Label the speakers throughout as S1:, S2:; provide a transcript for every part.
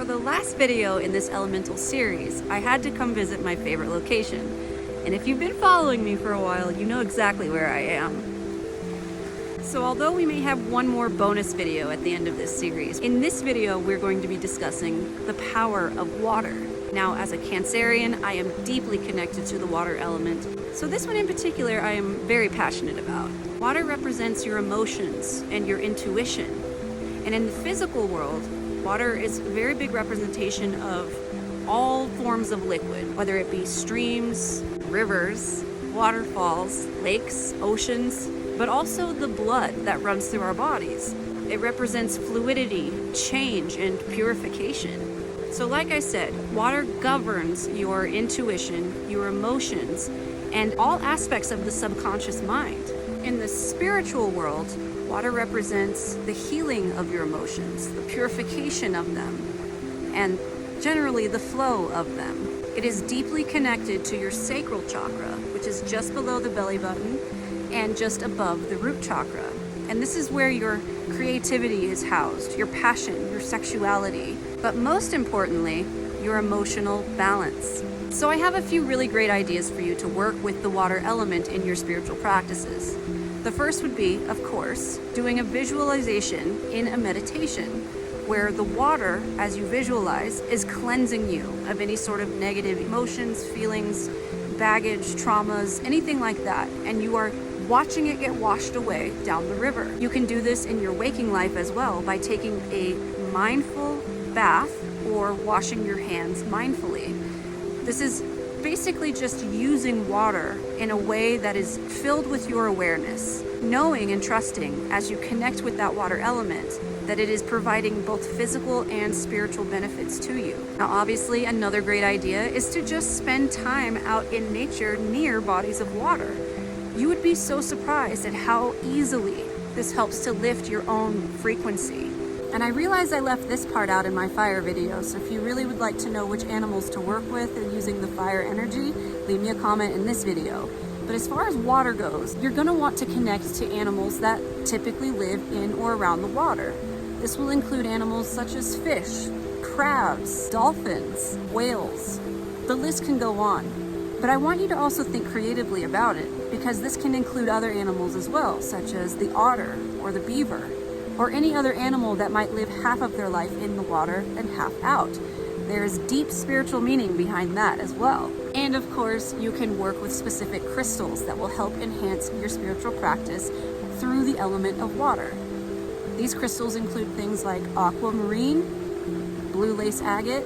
S1: For the last video in this elemental series, I had to come visit my favorite location. And if you've been following me for a while, you know exactly where I am. So although we may have one more bonus video at the end of this series, in this video we're going to be discussing the power of water. Now, as a Cancerian, I am deeply connected to the water element. So this one in particular I am very passionate about. Water represents your emotions and your intuition. And in the physical world, water is a very big representation of all forms of liquid, whether it be streams, rivers, waterfalls, lakes, oceans, but also the blood that runs through our bodies. It represents fluidity, change, and purification. So like I said, water governs your intuition, your emotions, and all aspects of the subconscious mind. In the spiritual world, water represents the healing of your emotions, the purification of them, and generally the flow of them. It is deeply connected to your sacral chakra, which is just below the belly button and just above the root chakra. And this is where your creativity is housed, your passion, your sexuality, but most importantly, your emotional balance. So I have a few really great ideas for you to work with the water element in your spiritual practices. The first would be, of course, doing a visualization in a meditation, where the water, as you visualize, is cleansing you of any sort of negative emotions, feelings, baggage, traumas, anything like that, and you are watching it get washed away down the river. You can do this in your waking life as well by taking a mindful bath or washing your hands mindfully. This is basically just using water in a way that is filled with your awareness, knowing and trusting as you connect with that water element that it is providing both physical and spiritual benefits to you. Now, obviously, another great idea is to just spend time out in nature near bodies of water. You would be so surprised at how easily this helps to lift your own frequency. And I realized I left this part out in my fire video, so if you really would like to know which animals to work with and using the fire energy, leave me a comment in this video. But as far as water goes, you're gonna want to connect to animals that typically live in or around the water. This will include animals such as fish, crabs, dolphins, whales. The list can go on. But I want you to also think creatively about it, because this can include other animals as well, such as the otter or the beaver, or any other animal that might live half of their life in the water and half out. There's deep spiritual meaning behind that as well. And of course, you can work with specific crystals that will help enhance your spiritual practice through the element of water. These crystals include things like aquamarine, blue lace agate,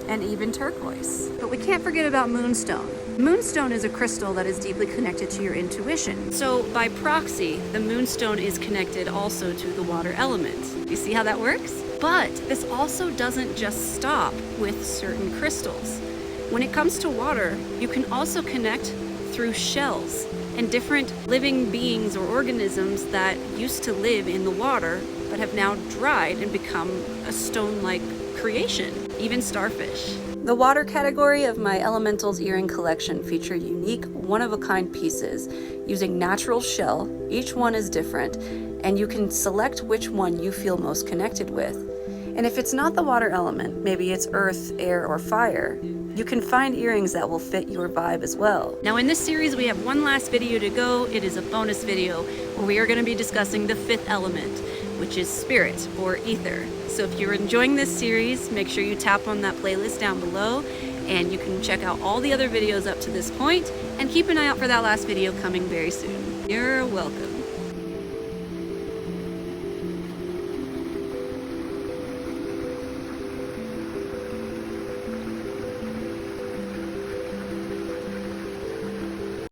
S1: and even turquoise. But we can't forget about moonstone. Moonstone is a crystal that is deeply connected to your intuition. So by proxy, the moonstone is connected also to the water element. You see how that works? But this also doesn't just stop with certain crystals. When it comes to water, you can also connect through shells and different living beings or organisms that used to live in the water but have now dried and become a stone-like creation, even starfish. The water category of my Elementals earring collection feature unique, one-of-a-kind pieces using natural shell. Each one is different, and you can select which one you feel most connected with. And if it's not the water element, maybe it's earth, air, or fire, you can find earrings that will fit your vibe as well. Now in this series, we have one last video to go. It is a bonus video where we are going to be discussing the fifth element, which is spirit or ether. So if you're enjoying this series, make sure you tap on that playlist down below, and you can check out all the other videos up to this point, and keep an eye out for that last video coming very soon. You're welcome.